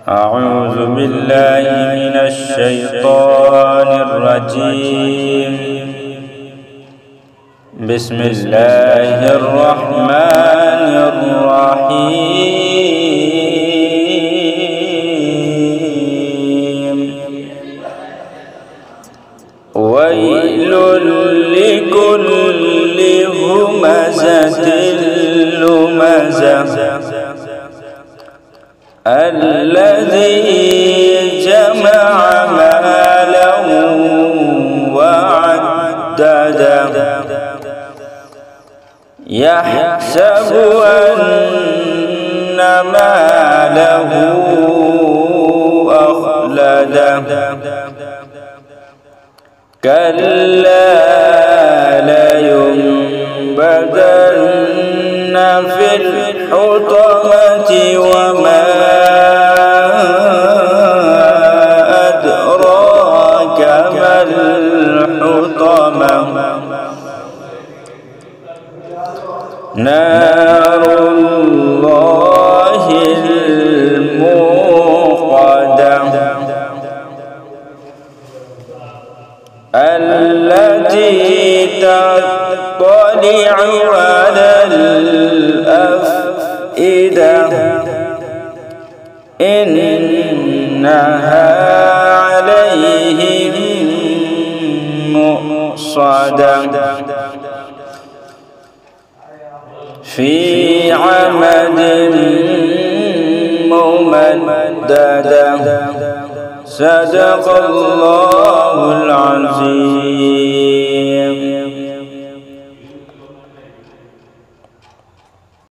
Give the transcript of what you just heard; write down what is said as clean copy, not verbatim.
أعوذ بالله من الشيطان الرجيم. بسم الله الرحمن الرحيم. ويل لكل همزة لمزة الذي جمع مالا وعدده يحسب أن ماله أخلده كلا لينبذن في الحطمة وما أدراك ما الحطمة نار الله الموقدة التي تطلع على الأفئدة إنها عليهم مؤصدة في عمد ممددة. صدق الله العظيم.